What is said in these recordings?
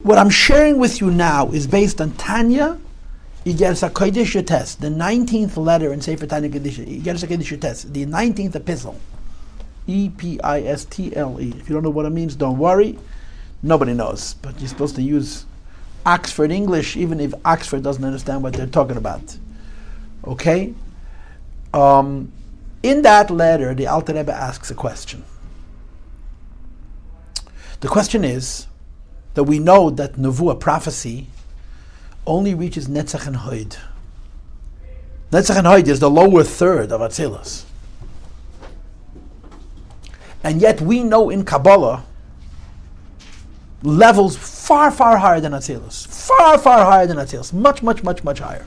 What I'm sharing with you now is based on Tanya, Iggeres Hakodesh test, the 19th letter in Sefer Tanya Kedisha, Iggeres Hakodesh test, the 19th epistle, Epistle. If you don't know what it means, don't worry. Nobody knows, but you're supposed to use Oxford English, even if Oxford doesn't understand what they're talking about. Okay? In that letter, the Alter Rebbe asks a question. The question is that we know that Nevuah, prophecy, only reaches Netzach and Hod. Netzach and Hod is the lower third of Atzilus. And yet we know in Kabbalah levels far, far higher than Atzilus. Far, far higher than Atzilus. Much, much, much, much higher.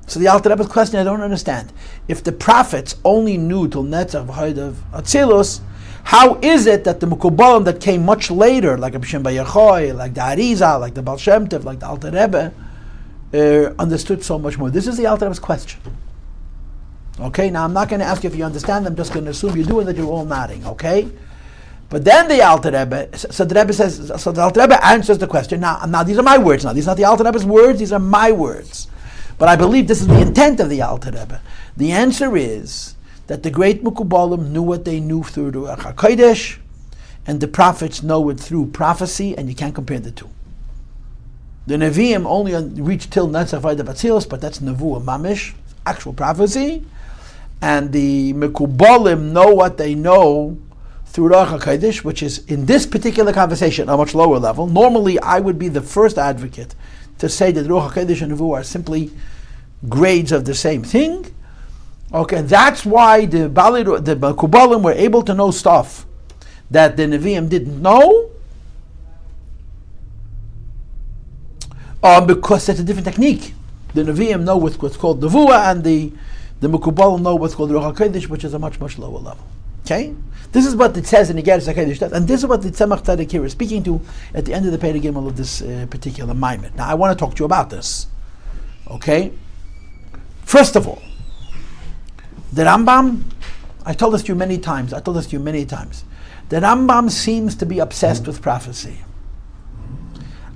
So the Alter Rebbe's question I don't understand. If the prophets only knew till Netzach Hod of Atzilus, how is it that the Mekubalim that came much later, like Rabbi Bar Yochai, like the Arizal, like the Baal Shem Tov, like the Alter Rebbe, understood so much more? This is the Alter Rebbe's question. Okay, now I'm not going to ask you if you understand, I'm just going to assume you do and that you're all nodding, okay? But then the Alter Rebbe, so the Alter Rebbe answers the question. Now these are my words now. These are not the Alter Rebbe's words, these are my words. But I believe this is the intent of the Alter Rebbe. The answer is that the great Mekubalim knew what they knew through the Hakodesh, and the prophets know it through prophecy, and you can't compare the two. The Nevi'im only reach till Netzach Hod of Atzilus, but that's Nevuah Mamish, actual prophecy, and the Mekubalim know what they know through the Hakodesh, which is, in this particular conversation, a much lower level. Normally, I would be the first advocate to say that Ruach HaKodesh and Nevuah are simply grades of the same thing. Okay, that's why the Mekubalim were able to know stuff that the Nevi'im didn't know, because it's a different technique. The Nevi'im know what's called Nevuah, and the Mekubalim know what's called Ruach HaKodesh, which is a much, much lower level. Okay? This is what it says in Iggeres Hakodesh, and this is what the Tzemach Tzedek here is speaking to at the end of the Perek Gimel of this particular Maimed. Now, I want to talk to you about this. Okay? First of all, the Rambam, I told this to you many times, the Rambam seems to be obsessed with prophecy.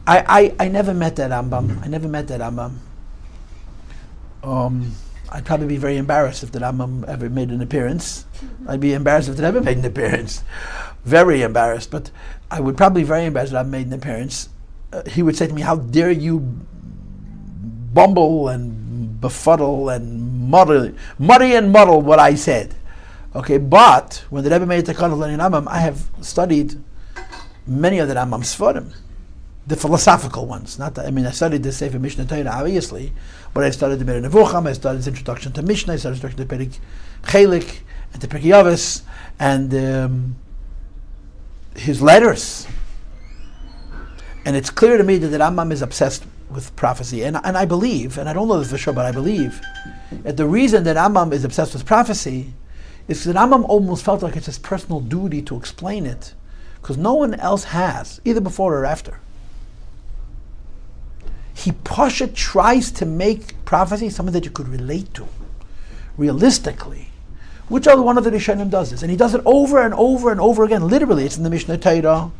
I never met that Rambam. I'd probably be very embarrassed if the Rambam ever made an appearance. I'd be embarrassed if it ever made an appearance. Very embarrassed, but I would probably be very embarrassed if I made an appearance. He would say to me, how dare you bumble and befuddle and muddy and muddle what I said. Okay, but when the Rebbe made the Takana learning Rambam, I have studied many of the Rambam's Sforim, the philosophical ones. I studied the Sefer Mishnah Torah, obviously, but I studied the Mer Nevuchim, I studied his introduction to Mishnah, I studied his introduction to Perek Chelik, and to Perek Yavis, and his letters. And it's clear to me that the Rambam is obsessed with prophecy. And I believe, and I don't know this for sure, but I believe that the reason that Rambam is obsessed with prophecy is that Rambam almost felt like it's his personal duty to explain it, because no one else has, either before or after. He Pasha tries to make prophecy something that you could relate to, realistically. Which other one of the Rishonim does this? And he does it over and over and over again. Literally, it's in the Mishnah Torah,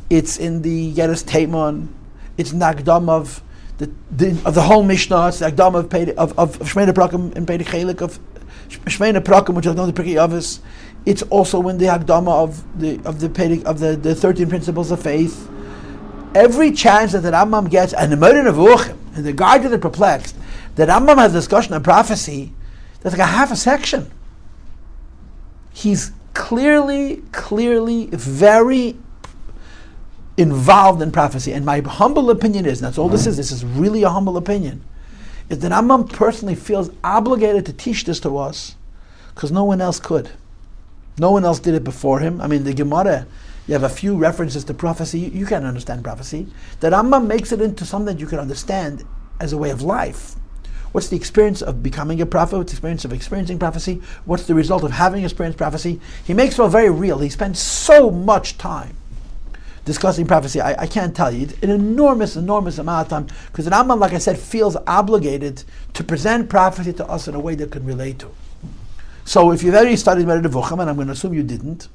it's in the Iggeres Taimon, it's in the Akdam of the whole Mishnah, it's the Akdam of Shmeina Prakim and Perek Chelik of Shmeina Prakim, which is known as Perek Yavis. It's also in the Akdama of the 13 principles of faith. Every chance that the Rambam gets, and the Mer Nevuchim, and the Guide to the Perplexed, the Rambam has a discussion on prophecy that's like a half a section. He's clearly very involved in prophecy. And my humble opinion is, and that's all this is really a humble opinion, is that Rambam personally feels obligated to teach this to us because no one else could. No one else did it before him. I mean, the Gemara, you have a few references to prophecy. You can't understand prophecy. The Rambam makes it into something that you can understand as a way of life. What's the experience of becoming a prophet? What's the experience of experiencing prophecy? What's the result of having experienced prophecy? He makes it all very real. He spends so much time discussing prophecy. I can't tell you. It's an enormous amount of time, because the Rambam, like I said, feels obligated to present prophecy to us in a way that can relate to. So if you've already studied Mer Nevuchim, and I'm going to assume you didn't,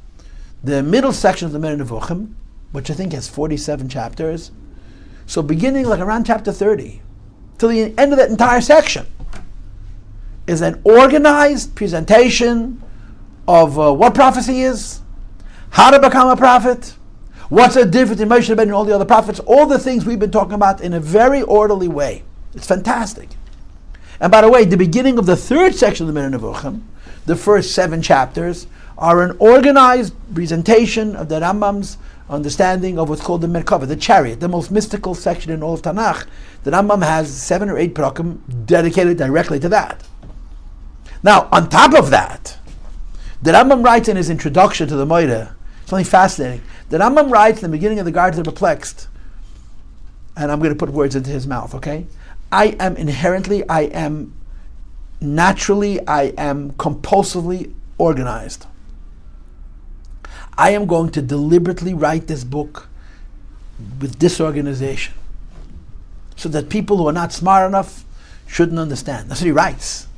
the middle section of the Mer Nevuchim which I think has 47 chapters. So beginning like around chapter 30 till the end of that entire section is an organized presentation of what prophecy is, how to become a prophet, what's the difference in Moshe Rabbeinu and all the other prophets, all the things we've been talking about in a very orderly way. It's fantastic. And by the way, the beginning of the third section of the Moreh Nevuchim, the first 7 chapters, are an organized presentation of the Rambam's understanding of what's called the Merkava, the chariot, the most mystical section in all of Tanakh. The Rambam has 7 or 8 parakim dedicated directly to that. Now, on top of that, the Rambam writes in his introduction to the Moreh, something fascinating. The Rambam writes in the beginning of the Guide to the Perplexed, and I'm going to put words into his mouth, okay? I am compulsively organized. I am going to deliberately write this book with disorganization so that people who are not smart enough shouldn't understand. That's what he writes.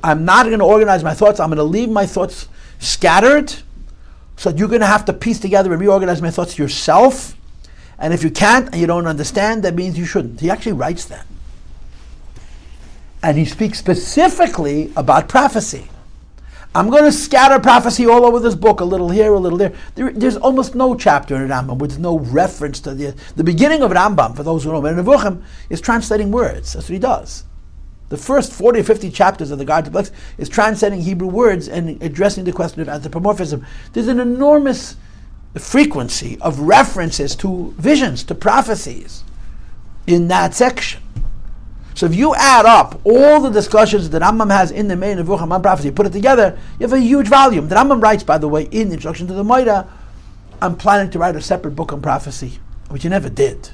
I'm not going to organize my thoughts. I'm going to leave my thoughts scattered so that you're going to have to piece together and reorganize my thoughts yourself. And if you can't and you don't understand, that means you shouldn't. He actually writes that. And he speaks specifically about prophecy. I'm going to scatter prophecy all over this book, a little here, a little there. There's almost no chapter in Rambam with no reference to the beginning of Rambam, for those who know, Moreh Nevuchim, is translating words. That's what he does. The first 40 or 50 chapters of the Guide to the Perplexed is translating Hebrew words and addressing the question of anthropomorphism. There's an enormous frequency of references to visions, to prophecies in that section. So if you add up all the discussions that Rambam has in the Moreh Nevuchim on prophecy, put it together, you have a huge volume. The Rambam writes, by the way, in the introduction to the Moreh, I'm planning to write a separate book on prophecy, which he never did.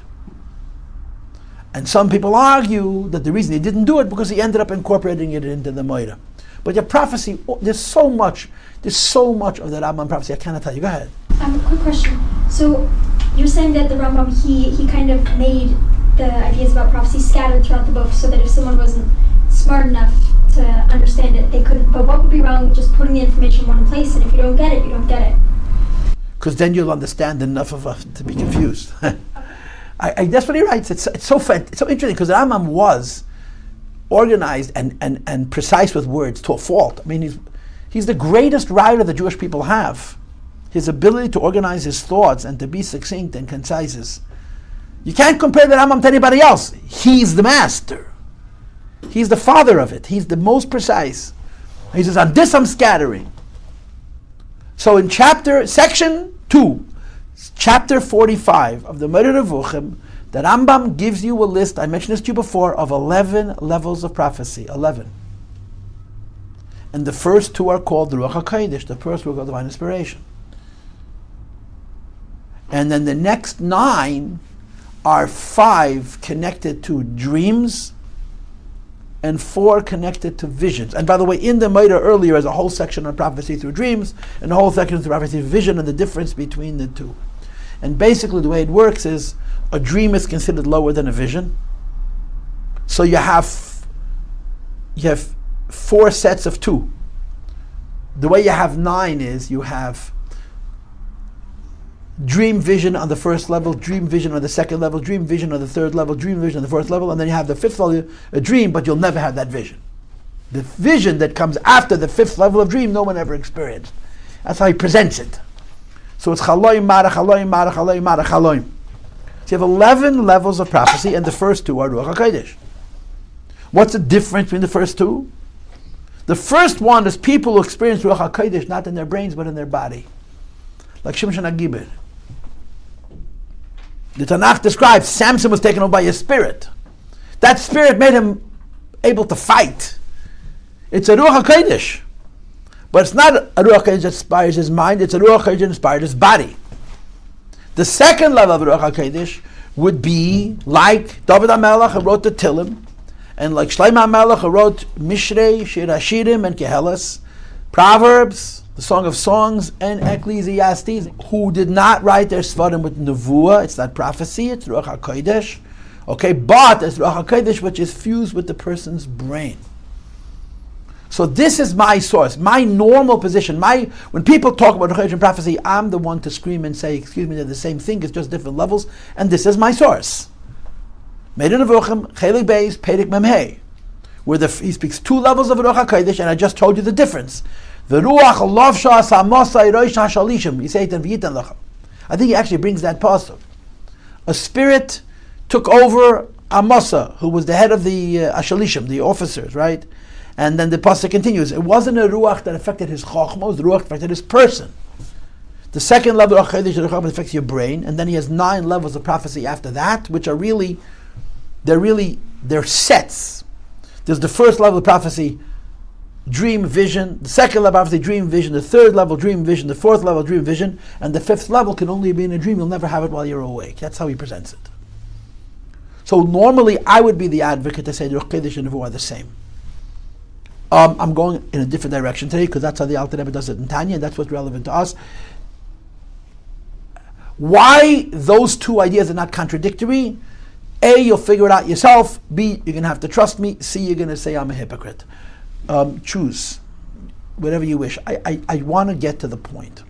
And some people argue that the reason he didn't do it because he ended up incorporating it into the Moreh. But your prophecy, there's so much of the Rambam prophecy, I cannot tell you. Go ahead. Quick question. So you're saying that the Rambam, he kind of made the ideas about prophecy scattered throughout the book so that if someone wasn't smart enough to understand it, they couldn't. But what would be wrong with just putting the information in one place, and if you don't get it, you don't get it? Because then you'll understand enough of us to be confused. That's what he writes. It's so interesting because Rambam was organized and precise with words to a fault. I mean, he's the greatest writer the Jewish people have. His ability to organize his thoughts and to be succinct and concise. You can't compare the Rambam to anybody else. He's the master. He's the father of it. He's the most precise. He says, on this I'm scattering. So in section 2, chapter 45 of the Moreh Nevuchim, the Rambam gives you a list, I mentioned this to you before, of 11 levels of prophecy. 11. And the first 2 are called the Ruach HaKodesh, the first work of divine inspiration. And then the next 9 are 5 connected to dreams and 4 connected to visions. And by the way, in the Moreh earlier is a whole section on prophecy through dreams and a whole section on prophecy through vision and the difference between the 2. And basically the way it works is a dream is considered lower than a vision. So you have 4 sets of 2. The way you have 9 is you have dream vision on the first level, dream vision on the second level, dream vision on the third level, dream vision on the fourth level, and then you have the 5th level, a dream, but you'll never have that vision. The vision that comes after the 5th level of dream, no one ever experienced. That's how he presents it. So it's chaloim, mara, chaloim, mara, chaloim, mara, chaloim. So you have 11 levels of prophecy, and the first 2 are Ruach HaKodesh. What's the difference between the first 2? The first one is people who experience Ruach HaKodesh not in their brains but in their body. Like Shimshon HaGiber. The Tanakh describes Samson was taken over by a spirit. That spirit made him able to fight. It's a Ruach HaKodesh. But it's not a Ruach HaKodesh that inspires his mind, it's a Ruach HaKodesh that inspires his body. The second level of Ruach HaKodesh would be like David HaMelech who wrote the Tillim, and like Shlomo HaMelech who wrote Mishrei, Shir HaShirim, and Kehelas, Proverbs, the Song of Songs, and Ecclesiastes, who did not write their Svarim with Nevuah. It's not prophecy, it's Ruach HaKodesh. Okay, but it's Ruach HaKodesh which is fused with the person's brain. So this is my source, my normal position. When people talk about Hakodesh and prophecy, I'm the one to scream and say, excuse me, they're the same thing, it's just different levels, and this is my source. Meir Nevuchim, Chelik Beis, Perek Memhei, where he speaks two levels of Ruach HaKodesh, and I just told you the difference. The Ruach Lavsha Samosai Roish HaShalishim, you say it in V'yitan Lecha. I think he actually brings that pasuk. A spirit took over Amasa, who was the head of the Ashalishim, the officers, right? And then the pasuk continues. It wasn't a ruach that affected his chokhmah; it was the ruach that affected his person. The second level of Hakodesh affects your brain, and then he has 9 levels of prophecy after that, which are they're sets. There's the first level of prophecy, dream vision. The second level of prophecy, dream vision. The third level, dream vision. The fourth level, dream vision, and the fifth level can only be in a dream. You'll never have it while you're awake. That's how he presents it. So normally, I would be the advocate to say the Hakodesh and Nevuah are the same. I'm going in a different direction today because that's how the Alter Rebbe does it in Tanya, and that's what's relevant to us. Why those two ideas are not contradictory? A, you'll figure it out yourself. B, you're going to have to trust me. C, you're going to say I'm a hypocrite. Choose whatever you wish. I want to get to the point.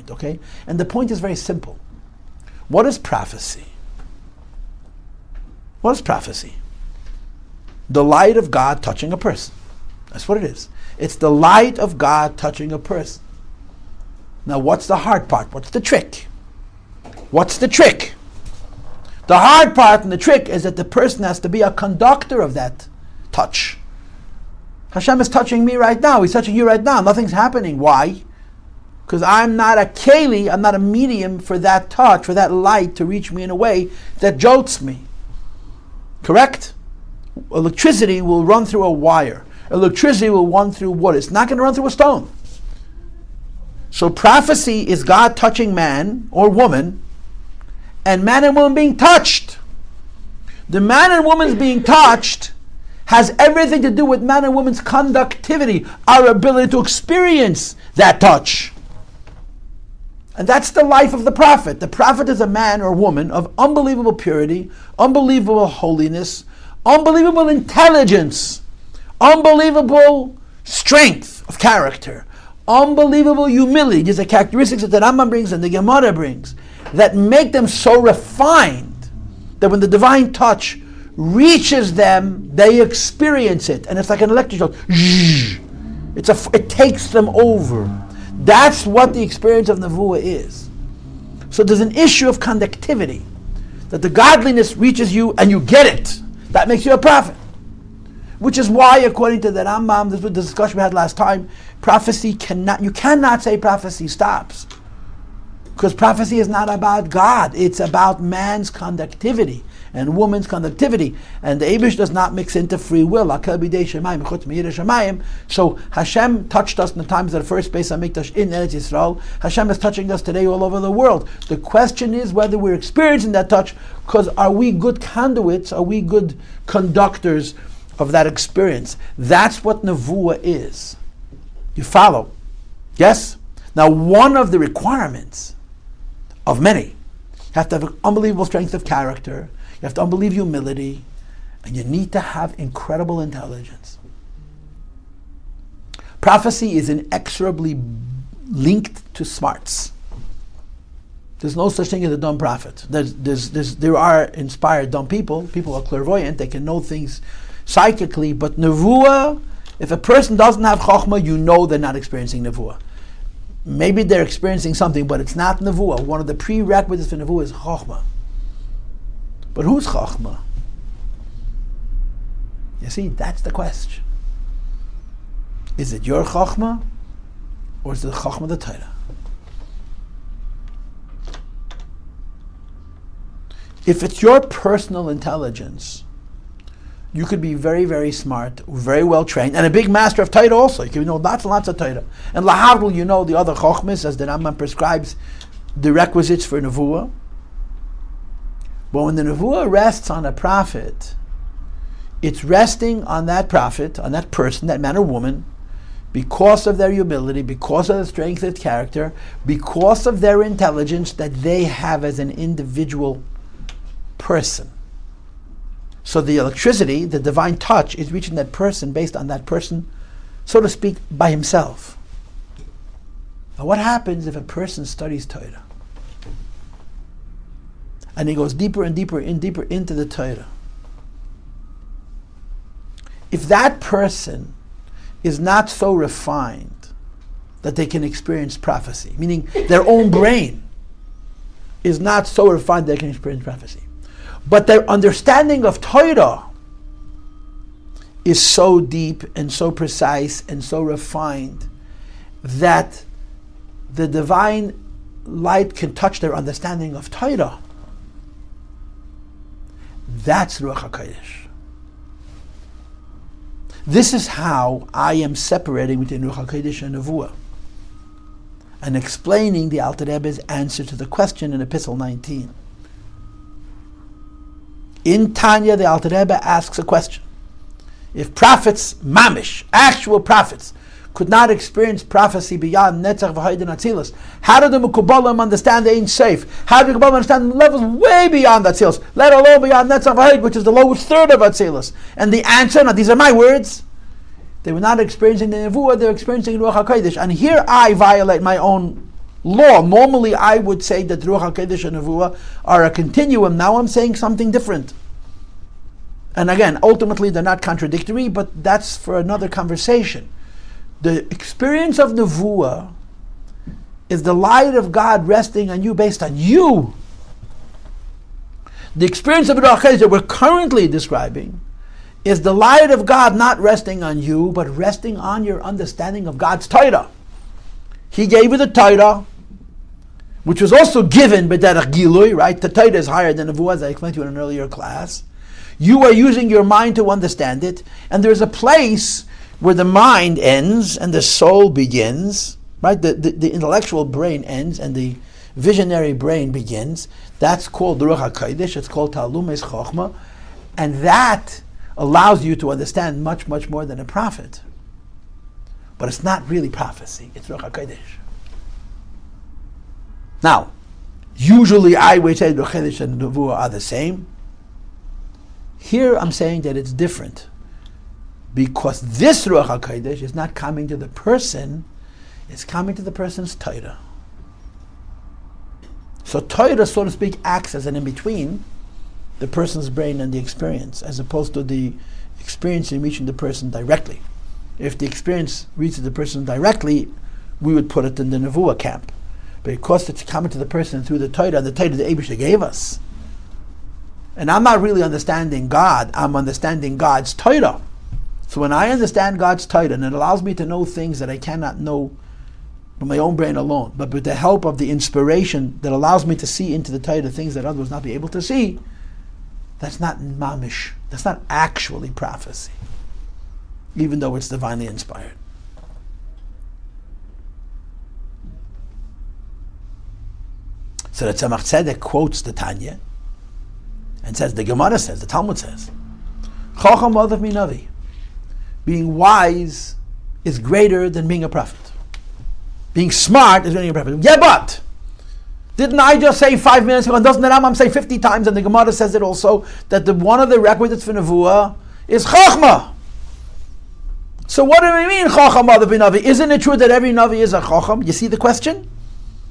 Okay? And the point is very simple. What is prophecy? What is prophecy? The light of God touching a person. That's what it is. It's the light of God touching a person. Now, what's the hard part? What's the trick? The hard part and the trick is that the person has to be a conductor of that touch. Hashem is touching me right now. He's touching you right now. Nothing's happening. Why? Because I'm not a keli, I'm not a medium for that touch, for that light to reach me in a way that jolts me. Correct? Electricity will run through a wire. Electricity will run through wood. It's not going to run through a stone. So prophecy is God touching man or woman, and man and woman being touched. The man and woman's being touched has everything to do with man and woman's conductivity, our ability to experience that touch. And that's the life of the prophet. The prophet is a man or woman of unbelievable purity, unbelievable holiness, unbelievable intelligence, unbelievable strength of character, unbelievable humility. These are characteristics that the Rambam brings and the Gemara brings that make them so refined that when the divine touch reaches them, they experience it. And it's like an electric shock. It takes them over. That's what the experience of Nevuah is. So there's an issue of conductivity, that the godliness reaches you and you get it. That makes you a prophet. Which is why, according to the Rambam, this was the discussion we had last time, you cannot say prophecy stops. Because prophecy is not about God, it's about man's conductivity and woman's conductivity. And the Eibush does not mix into free will. So Hashem touched us in the times of the first Beis HaMikdash in Eretz Yisrael. Hashem is touching us today all over the world. The question is whether we're experiencing that touch, because are we good conduits, are we good conductors of that experience? That's what Nevuah is. You follow? Yes? Now, one of the requirements of many, you have to have an unbelievable strength of character, you have to unbelievable humility, and you need to have incredible intelligence. Prophecy is inexorably linked to smarts. There's no such thing as a dumb prophet. There are inspired dumb people. People are clairvoyant, they can know things psychically, but Nevuah, if a person doesn't have Chokhmah, you know they're not experiencing Nevuah. Maybe they're experiencing something, but it's not Nevuah. One of the prerequisites for Nevuah is Chokhmah. But who's Chokhmah? You see, that's the question. Is it your Chokhmah, or is it the Chokhmah of the Torah? If it's your personal intelligence, you could be very, very smart, very well trained, and a big master of Torah also. You can know lots and lots of Torah. And lahavdil, you know the other chokhmas, as the Rambam prescribes the requisites for Nevuah. But when the Nevuah rests on a prophet, it's resting on that prophet, on that person, that man or woman, because of their humility, because of the strength of character, because of their intelligence that they have as an individual person. So the electricity, the divine touch, is reaching that person based on that person so to speak, by himself. Now what happens if a person studies Torah? And he goes deeper and deeper into the Torah. If that person is not so refined that they can experience prophecy, meaning their own brain is not so refined that they can experience prophecy, but their understanding of Torah is so deep and so precise and so refined that the divine light can touch their understanding of Torah, that's Ruach HaKodesh. This is how I am separating between Ruach HaKodesh and Nevuah, and explaining the Alter Rebbe's answer to the question in Epistle 19. In Tanya, the Alter Rebbe asks a question. If prophets, mamish, actual prophets, could not experience prophecy beyond Netzach v'Hayd and Atzilus, how did the Mekubalim understand the Ein Sof? How did the Mekubalim understand levels way beyond Atzilus, let alone beyond Netzach v'Hayd, which is the lowest third of Atzilus? And the answer, now these are my words, they were not experiencing the Nevuah, they were experiencing Ruach HaKodesh. And here I violate my own law. Normally I would say that Ruach HaKodesh and Nevuah are a continuum. Now I'm saying something different. And again, ultimately they're not contradictory, but that's for another conversation. The experience of Nevuah is the light of God resting on you based on you. The experience of Ruach HaKodesh that we're currently describing is the light of God not resting on you, but resting on your understanding of God's Torah. He gave you the Torah, which was also given by Derech Gilui, right? The Torah is higher than Nevuah, as I explained to you in an earlier class. You are using your mind to understand it, and there's a place where the mind ends and the soul begins, right? The intellectual brain ends and the visionary brain begins. That's called Ruach HaKodesh. It's called Talumes Chochmah, and that allows you to understand much, much more than a prophet. But it's not really prophecy. It's Ruach HaKodesh. Now, usually I would say Ruach HaKodesh and Nevuah are the same. Here I'm saying that it's different, because this Ruach HaKodesh is not coming to the person, it's coming to the person's Torah. So Torah, so to speak, acts as an in-between the person's brain and the experience, as opposed to the experience in reaching the person directly. If the experience reaches the person directly, we would put it in the Nevuah camp. But because it's coming to the person through the Torah the Eibusha gave us, and I'm not really understanding God, I'm understanding God's Torah. So when I understand God's Torah, and it allows me to know things that I cannot know from my own brain alone, but with the help of the inspiration that allows me to see into the Torah things that others would not be able to see, that's not mamish, that's not actually prophecy, even though it's divinely inspired. So the Tzemach Tzedek quotes the Tanya and says, the Gemara says, the Talmud says, Chacham Adav Minavi, being wise is greater than being a prophet. Being smart is being a prophet. Yeah, but didn't I just say 5 minutes ago, and doesn't the Rambam say 50 times, and the Gemara says it also, that one of the requisites for Nevuah is Chachma. So what do we mean, Chacham Adav Minavi? Isn't it true that every Navi is a Chacham? You see the question?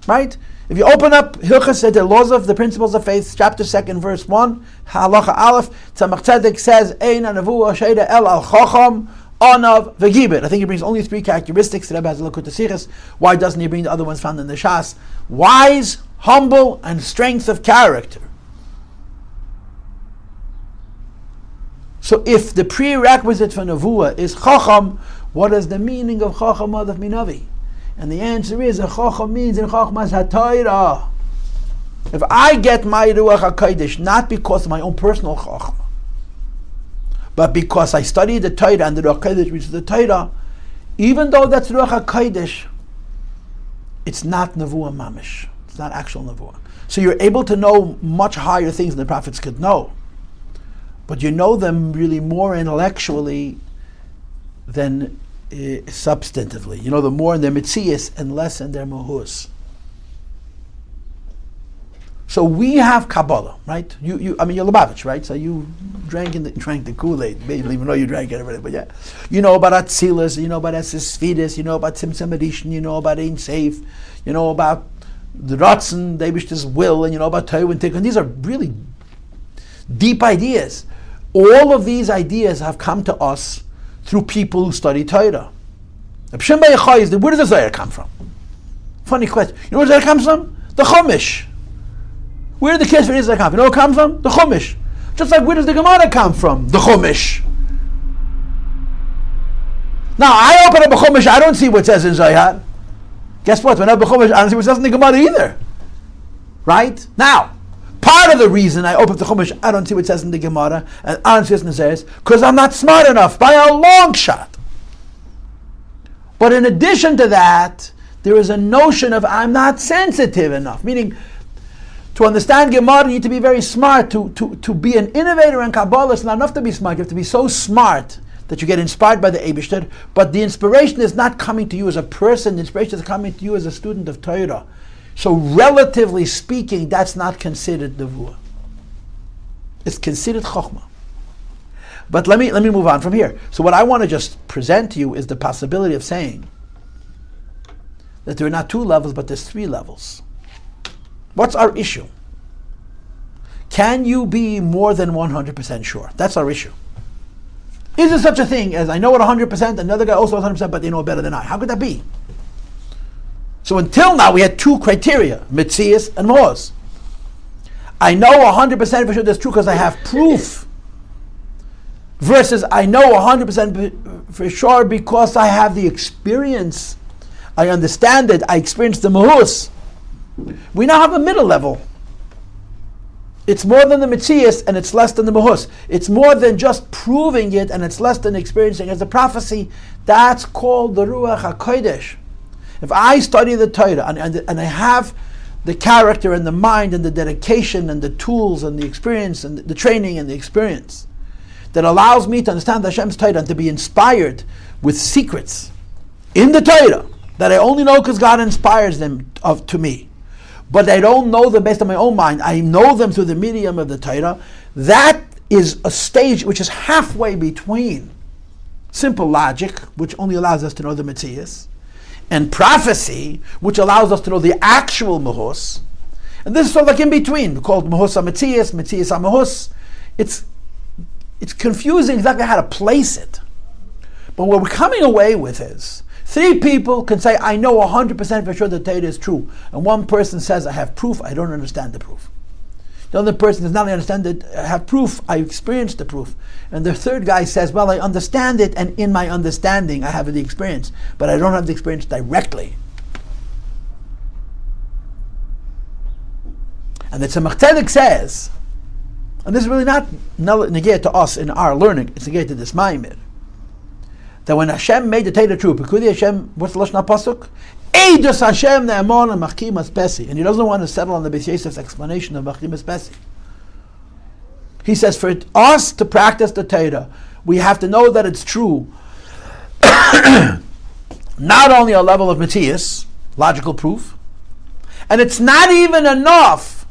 Right? If you open up Hilchos the Laws of the Principles of Faith, chapter 2, verse 1, Halacha Aleph, Tzemach Tzedek says, Ein ha-nevuah sheida el al chacham anav v'gibet. I think he brings only 3 characteristics. The Rebbe has a look at the Sichos. Why doesn't he bring the other ones found in the Shas? Wise, humble, and strength of character. So if the prerequisite for Nevuah is Chacham, what is the meaning of Chacham Adav Minavi? And the answer is, a Chacham means in Chachmas HaTorah. If I get my Ruach HaKodesh, not because of my own personal Chacham, but because I study the Torah and the Ruach HaKodesh, which is the Torah, even though that's Ruach HaKodesh, it's not Nevuah Mamish. It's not actual Nevuah. So you're able to know much higher things than the prophets could know. But you know them really more intellectually than substantively. You know them more in their mitzias and less in their mohus. So we have Kabbalah, right? You're Lubavitch, right? So you drank the Kool-Aid. Maybe you don't even know you drank it, but yeah. You know about Atzilus, you know about Esesvidus, you know about Tzimtzum Adishon, you know about Ein Seif, you know about the Ratzon, the Eibishter's will, and you know about Torah and Tikkun. These are really deep ideas. All of these ideas have come to us through people who study Torah. Where does the Zohar come from? Funny question. You know where that comes from? The Chumash. Where did the case for Israel come from? You know where it comes from? The Chumash. Just like where does the Gemara come from? The Chumash. Now I open up a Chumash, I don't see what it says in Zohar. Guess what? When I open a Chumash, I don't see what it says in the Gemara either. Right? Now, part of the reason I open up the Chumash, I don't see what it says in the Gemara, and I don't see what it says, because I'm not smart enough by a long shot. But in addition to that, there is a notion of I'm not sensitive enough. Meaning, to understand Gemara, you need to be very smart. To be an innovator in Kabbalah, it's not enough to be smart. You have to be so smart that you get inspired by the Eibishter. But the inspiration is not coming to you as a person. The inspiration is coming to you as a student of Torah. So relatively speaking, that's not considered Nevuah. It's considered Chokhmah. But let me move on from here. So what I want to just present to you is the possibility of saying that there are not 2 levels, but there's 3 levels. What's our issue? Can you be more than 100% sure? That's our issue. Is there such a thing as I know it 100%, another guy also knows 100%, but they know it better than I? How could that be? So until now we had 2 criteria, Metzias and Moz. I know 100% for sure that's true because I have proof. Versus I know 100% for sure because I have the experience. I understand it. I experienced the Mahus. We now have a middle level. It's more than the Metzias and it's less than the Mahus. It's more than just proving it and it's less than experiencing it as a prophecy. That's called the Ruach HaKodesh. If I study the Torah and I have the character and the mind and the dedication and the tools and the experience and the training and the experience that allows me to understand Hashem's Torah and to be inspired with secrets in the Torah that I only know because God inspires them to me, but I don't know them based on my own mind. I know them through the medium of the Torah. That is a stage which is halfway between simple logic, which only allows us to know the Metzias, and prophecy, which allows us to know the actual Mahus. And this is sort of like in between, called Mahus HaMetzias, Metzias HaMahus. It's confusing exactly how to place it. But what we're coming away with is 3 people can say, I know 100% for sure that Torah is true. And one person says, I have proof, I don't understand the proof. The other person does not understand it, I have proof, I experienced the proof. And the third guy says, well, I understand it, and in my understanding I have the experience, but I don't have the experience directly. And the Tzemach Tzedek says, and this is really not negate to us in our learning, it's negate to this Maimir, that when Hashem made the Torah true, Pekudi Hashem, what's the Lashon HaPasuk? Eidus Hashem ne'emon machkimas pesi. And he doesn't want to settle on the Beis Yosef's explanation of machkimas pesi. He says, for us to practice the Torah, we have to know that it's true. Not only a level of Metzias, logical proof, and it's not even enough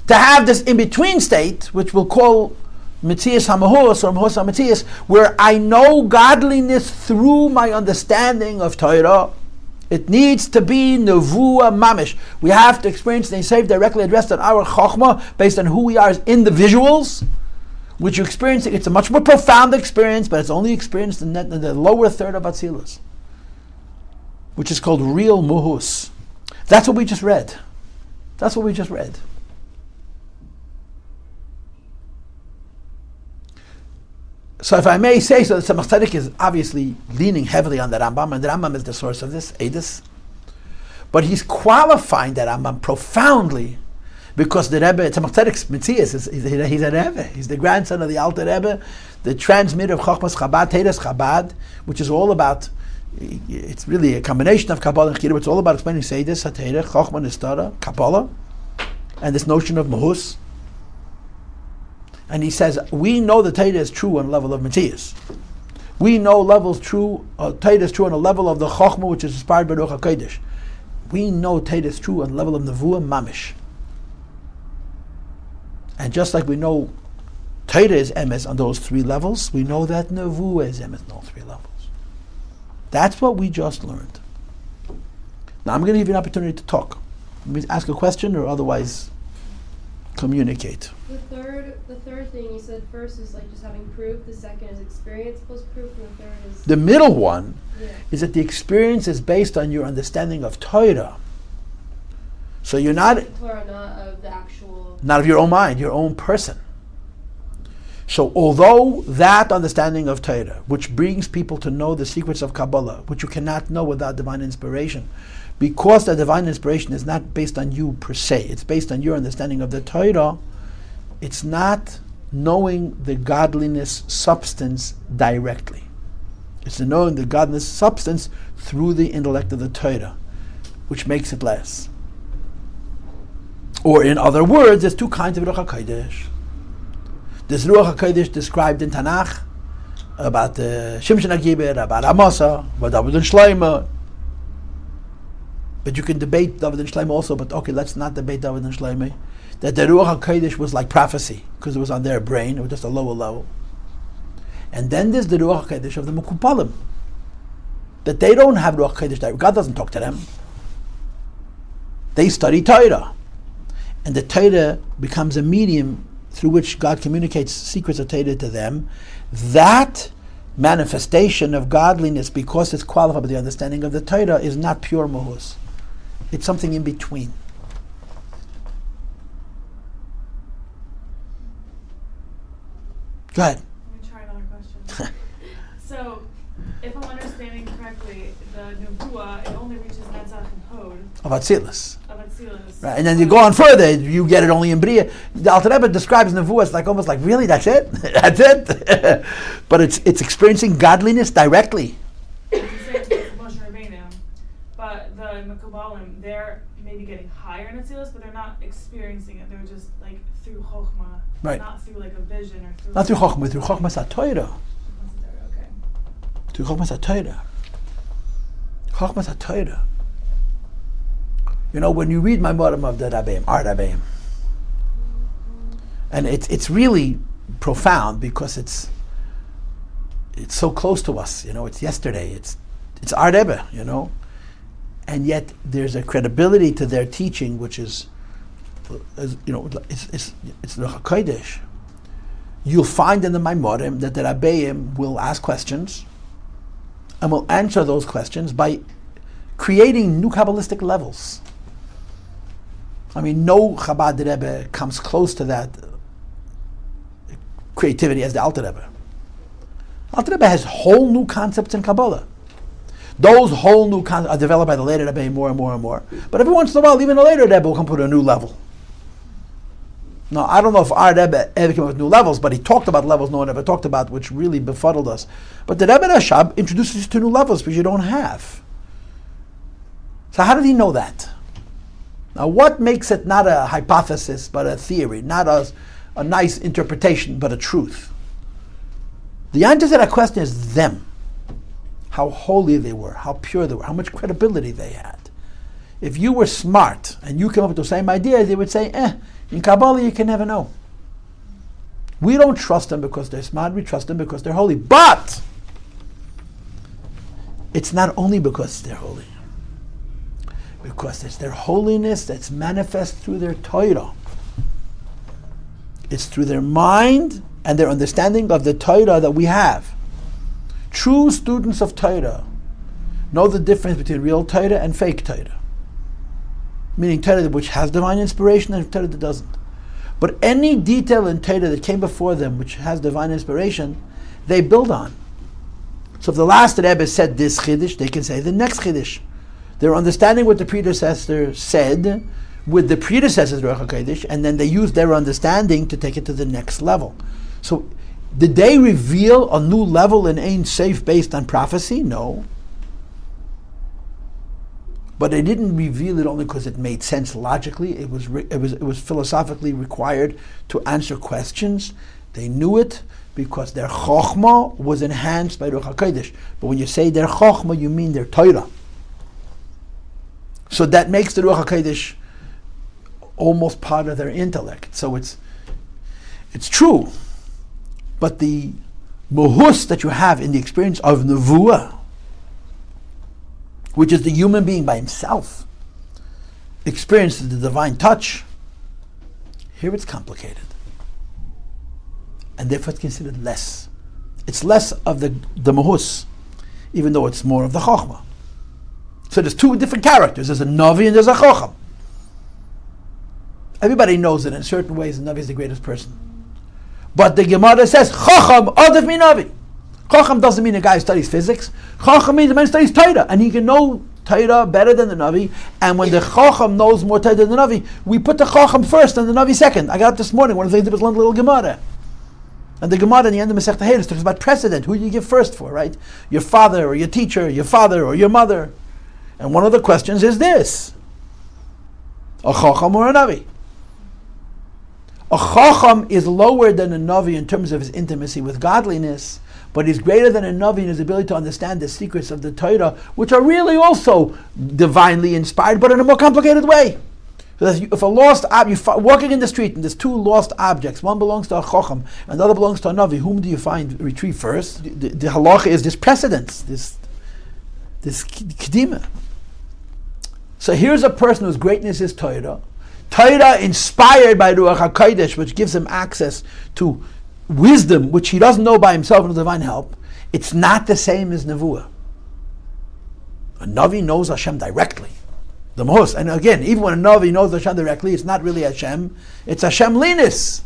to have this in-between state, which we'll call Metzias HaMahus or Mahus HaMetzias, where I know godliness through my understanding of Torah. It needs to be Nevuah Mamish. We have to experience the Seif directly addressed on our Chokhmah based on who we are as individuals, which you experience. It's a much more profound experience, but it's only experienced in the lower third of Atzilus, which is called real Muhus. That's what we just read. That's what we just read. So if I may say so, the Tzemach Tzedek is obviously leaning heavily on the Rambam, and the Rambam is the source of this, Iggeres. But he's qualifying the Rambam profoundly, because the Rebbe, Tzemach Tzedek's Metzias, he's a Rebbe. He's the grandson of the Alter Rebbe, the transmitter of Chochmas Chabad, Teres Chabad, which is all about, it's really a combination of Kabbalah and Chiddush. It's all about explaining Seidus, HaTeireh, Chochmah, Nistara, Kabbalah, and this notion of Mahus. And he says, we know the Torah is true on a level of Metzias. We know Torah is true on a level of the Chokhmah, which is inspired by Ruach HaKodesh. We know Torah is true on the level of Nevuah Mamish. And just like we know Torah is emes on those three levels, we know that Nevuah is emes on all three levels. That's what we just learned. Now I'm going to give you an opportunity to talk. Let me ask a question or otherwise communicate. The third thing you said first is like just having proof, the second is experience plus proof, and the third is... The middle one is that the experience is based on your understanding of Torah. So you're not... Torah, not of the actual... Not of your own mind, your own person. So although that understanding of Torah, which brings people to know the secrets of Kabbalah, which you cannot know without divine inspiration, because the divine inspiration is not based on you per se, it's based on your understanding of the Torah, it's not knowing the godliness substance directly. It's knowing the godliness substance through the intellect of the Torah, which makes it less. Or in other words, there's two kinds of Ruach HaKodesh. There's Ruach HaKodesh described in Tanakh about Shimshon HaGiber, about Amasa, about David and Shlomo. But you can debate David and Shlomo also, but okay, let's not debate David and Shlomo. That the Ruach HaKodesh was like prophecy, because it was on their brain, it was just a lower level. And then there's the Ruach HaKodesh of the Mekupalim. That they don't have Ruach HaKodesh direct. God doesn't talk to them. They study Torah. And the Torah becomes a medium through which God communicates secrets of Torah to them. That manifestation of godliness, because it's qualified by the understanding of the Torah, is not pure mohus. It's something in between. Go ahead. Let me try another question. So, if I'm understanding correctly, the Nevuah, it only reaches Netzach and Hod. Of Atzilus. Of Atzilus. Right, and then you go on further, you get it only in Bria. The Alter Rebbe describes Nevuah as like almost like, really, that's it? That's it? But it's experiencing godliness directly. You say it's Moshe Rabbeinu, but the Mekubalim, they're maybe getting higher in Atzilus, but they're not experiencing it. They're just like through Chokhmah, right. Not through like a vision or through... Not through Chokhmah, through Chokhmah SaTorah. Okay. Through Chokhmah SaTorah. Chokhmah SaTorah. You know, when you read my Morim of the Rabbeim, our Rabbeim, and it's really profound because it's so close to us. You know, it's yesterday. It's our Rebbe. You know, and yet there's a credibility to their teaching, which is, you know, it's Ruach HaKodesh. You'll find in the Maimorim that the Rabbeim will ask questions and will answer those questions by creating new Kabbalistic levels. I mean, no Chabad Rebbe comes close to that creativity as the Alter Rebbe. Alter Rebbe has whole new concepts in Kabbalah. Those whole new concepts are developed by the later Rebbe more and more and more. But every once in a while, even the later Rebbe will come to a new level. Now, I don't know if our Rebbe ever came up with new levels, but he talked about levels no one ever talked about, which really befuddled us. But the Rebbe Rashab introduces you to new levels which you don't have. So how did he know that? Now, what makes it not a hypothesis, but a theory, not a nice interpretation, but a truth? The answer to that question is them. How holy they were, how pure they were, how much credibility they had. If you were smart and you came up with the same idea, they would say, in Kabbalah you can never know. We don't trust them because they're smart, we trust them because they're holy. But it's not only because they're holy. Because it's their holiness that's manifest through their Torah. It's through their mind and their understanding of the Torah that we have. True students of Torah know the difference between real Torah and fake Torah. Meaning Torah which has divine inspiration and Torah that doesn't. But any detail in Torah that came before them which has divine inspiration, they build on. So if the last Rebbe said this Chiddush, they can say the next Chiddush. They're understanding what the predecessor said with the predecessor's Ruach HaKodesh, and then they use their understanding to take it to the next level. So, did they reveal a new level in Ein Sof based on prophecy? No. But they didn't reveal it only because it made sense logically. It was philosophically required to answer questions. They knew it because their chokhmah was enhanced by Ruach HaKodesh. But when you say their chokhmah, you mean their Torah. So that makes the Ruach HaKodesh almost part of their intellect. So it's It's true, but the mohus that you have in the experience of nevuah, which is the human being by himself, experiences the divine touch, here it's complicated. And therefore it's considered less. It's less of the mohus, even though it's more of the chokhmah. So there's two different characters. There's a navi and there's a chokham. Everybody knows that in certain ways the navi is the greatest person. But the Gemara says, chokham adif min navi. Chokham doesn't mean a guy who studies physics. Chokham means a man who studies Torah, and he can know Torah better than the navi. And when the chokham knows more Torah than the navi, we put the chokham first and the navi second. I got up this morning, one of the things that was one little Gemara. And the Gemara in the end of Masechta Hakodesh talks about precedent. Who do you give first for, right? Your father or your teacher, your father or your mother. And one of the questions is this: a chokham or a navi? A chokham is lower than a navi in terms of his intimacy with godliness, but he's greater than a navi in his ability to understand the secrets of the Torah, which are really also divinely inspired, but in a more complicated way. So if a lost you're walking in the street and there's two lost objects, one belongs to a chokham and the other belongs to a navi, whom do you retrieve first? The halacha is this precedence, this kedima. So here's a person whose greatness is Torah. Torah inspired by Ruach Hakodesh, which gives him access to wisdom, which he doesn't know by himself with divine help. It's not the same as Nevuah. A Navi knows Hashem directly. The most, and again, even when a Navi knows Hashem directly, it's not really Hashem, it's Hashem Linus.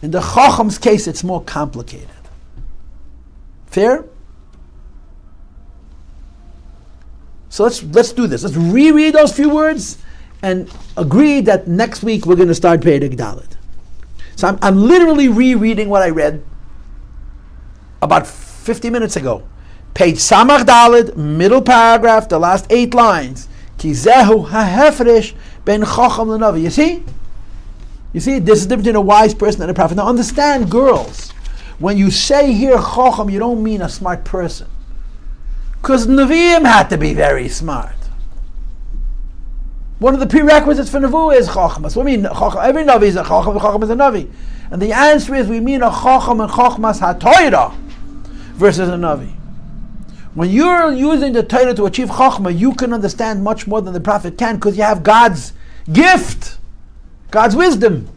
In the Chacham's case, it's more complicated. Fair? So let's do this. Let's reread those few words and agree that next week we're going to start Perek Dalet. So I'm literally rereading what I read about 50 minutes ago. Page Samach Dalet, middle paragraph, the last 8 lines. Ki zehu hahefresh ben chacham lenavi. You see? This is the difference between a wise person and a prophet. Now understand, girls, when you say here chacham, you don't mean a smart person. Because Nevi'im had to be very smart. One of the prerequisites for Nevuah is Chachmas. So what do you mean Chacham? Every Navi is a Chacham, Chacham is a Navi. And the answer is we mean a Chacham and Chachmas HaTorah versus a Navi. When you're using the Torah to achieve Chachma, you can understand much more than the prophet can because you have God's gift, God's wisdom.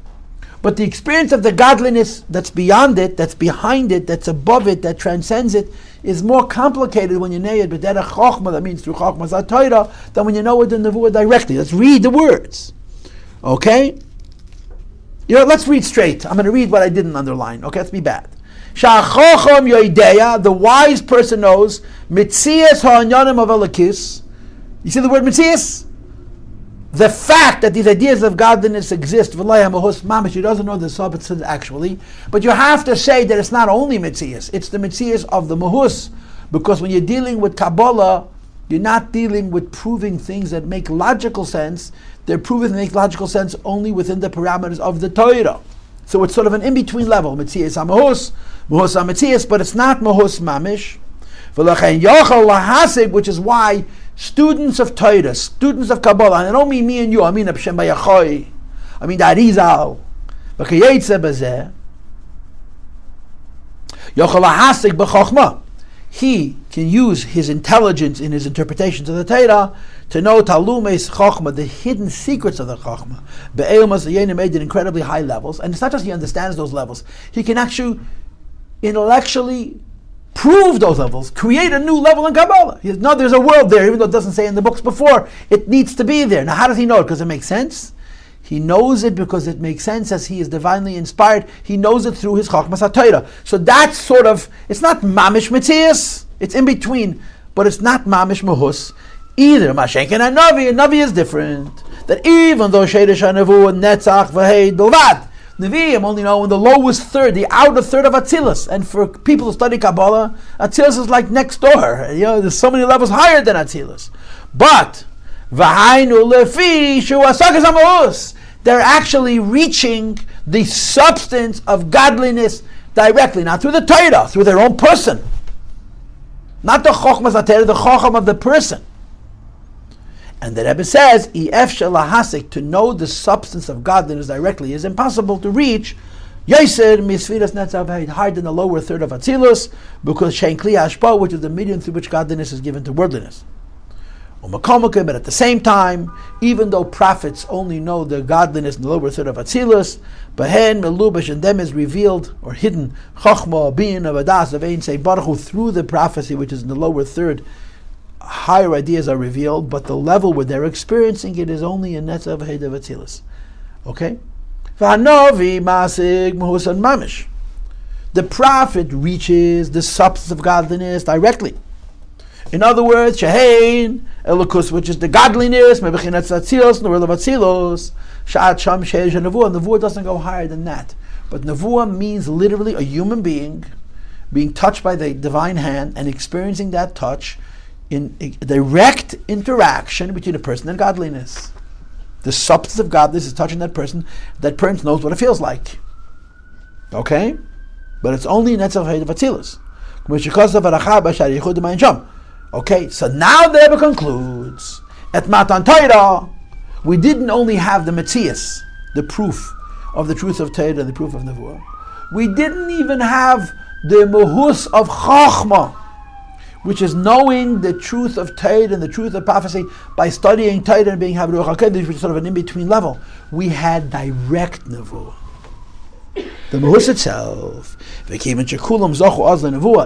But the experience of the godliness that's beyond it, that's behind it, that's above it, that transcends it, is more complicated when you know it, but that a Chachma, that means through Chachmas HaTorah, than when you know it in the Nevuah directly. Let's read the words. Okay? Let's read straight. I'm going to read what I didn't underline. Okay, let's be bad. Sha'achacham yoideya, the wise person knows, mitzias ha'anyanim of Elokis. You see the word mitzias? The fact that these ideas of godliness exist, v'lai ha'mahus mamish, he doesn't know the substance actually, but you have to say that it's not only mitzias, it's the mitzias of the mahus, because when you're dealing with Kabbalah, you're not dealing with proving things that make logical sense, they're proven to make logical sense only within the parameters of the Torah. So it's sort of an in-between level, mitzias ha'mahus, mahus ha'mitzias, but it's not mahus mamish, v'lachein yochel lahasig, which is why students of Torah, students of Kabbalah, and I don't mean me and you, I mean Abshem Bayachoy, I mean the Arizal, v'kayetze bezeh, yochel lahasig b'chochma. He can use his intelligence in his interpretations of the Torah to know talumes chochma, the hidden secrets of the chochma. Be'elmas yenim made at incredibly high levels, and it's not just he understands those levels; he can actually intellectually prove those levels, create a new level in Kabbalah. There's a world there, even though it doesn't say in the books before. It needs to be there. Now, how does he know it? Because it makes sense. He knows it because it makes sense as he is divinely inspired. He knows it through his Chachmas HaTorah. So that's sort of, it's not Mamish Metzias, it's in between, but it's not Mamish Mahus either. Mashenken and Navi is different. That even though Sheidish HaNevu and Netzach V'Heid Bilvad, Nevi'im only know in the lowest third, the outer third of Atzilus. And for people who study Kabbalah, Atzilus is like next door. There's so many levels higher than Atzilus. But V'hainu lefi shu asakas ha'mahus, they're actually reaching the substance of godliness directly, not through the Torah, through their own person. Not the Chochmas HaTorah, the Chocham of the person. And the Rebbe says, to know the substance of godliness directly is impossible to reach Yossi misfiras netzav higher than the lower third of Atzilus, because shein kli hashpa, which is the medium through which godliness is given to worldliness. But at the same time, even though prophets only know the godliness in the lower third of Atzilus, Behen Melubash, and them is revealed or hidden Chachma, being of Adas of Ein Sei Baruch Hu, through the prophecy which is in the lower third. Higher ideas are revealed, but the level where they're experiencing it is only in Netzav Heid of Atzilus. Okay? V'hanovi masig mehusan mamish. The prophet reaches the substance of godliness directly. In other words, Shehein Elokus, which is the godliness, Mebechinat Atzilus, Nurel of Atzilus, Sha'at Sham Sheish Nevuah. Nevuah doesn't go higher than that. But Nevuah means literally a human being being touched by the divine hand and experiencing that touch in a direct interaction between a person and godliness. The substance of godliness is touching that person. That person knows what it feels like. Okay? But it's only in Netzav Heid of Atzilus. Okay, so now the Rebbe concludes, at Matan Torah, we didn't only have the Metzias, the proof of the truth of Torah and the proof of Nevuah. We didn't even have the Mehus of Chachma, which is knowing the truth of Torah and the truth of prophecy by studying Torah and being Hakodesh, which is sort of an in-between level. We had direct Nevuah. The Mehus itself,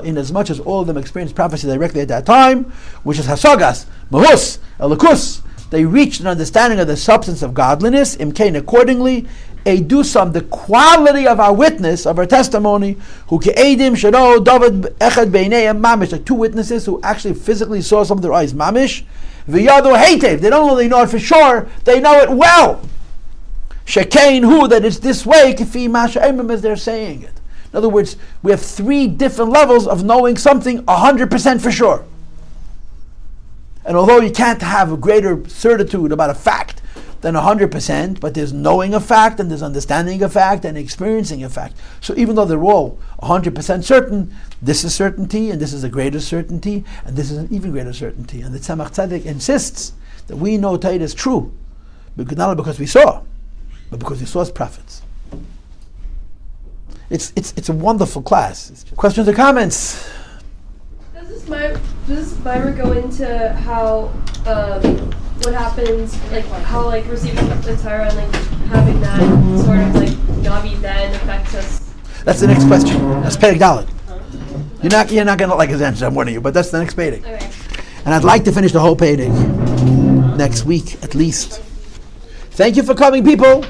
in as much as all of them experienced prophecy directly at that time, which is Hasagas, Mehus, Elikus, they reached an understanding of the substance of godliness, Imkain accordingly, Edusam, the quality of our witness, of our testimony, who Ke'edim Shado David Echad Beinei Mamish, the two witnesses who actually physically saw some of their eyes, Mamish, V'yadu Heitev, they don't only know it for sure, they know it well. Shekain who, that it's this way, Kifi Masha Emim, as they're saying it. In other words, we have three different levels of knowing something 100% for sure. And although you can't have a greater certitude about a fact than 100%, but there's knowing a fact, and there's understanding a fact, and experiencing a fact. So even though they're all 100% certain, this is certainty, and this is a greater certainty, and this is an even greater certainty. And the Tzemach Tzedek insists that we know Torah is true, because not only because we saw, but because we saw as prophets. It's a wonderful class. Questions or comments? Does this Myra go into how what happens, like how like receiving the Torah and like having that sort of like Navi then affects us? That's the next question. That's Perek Dalet. You're not gonna like his answer, I'm warning you, but that's the next Perek. Okay. And I'd like to finish the whole Perek next week at least. Thank you for coming, people.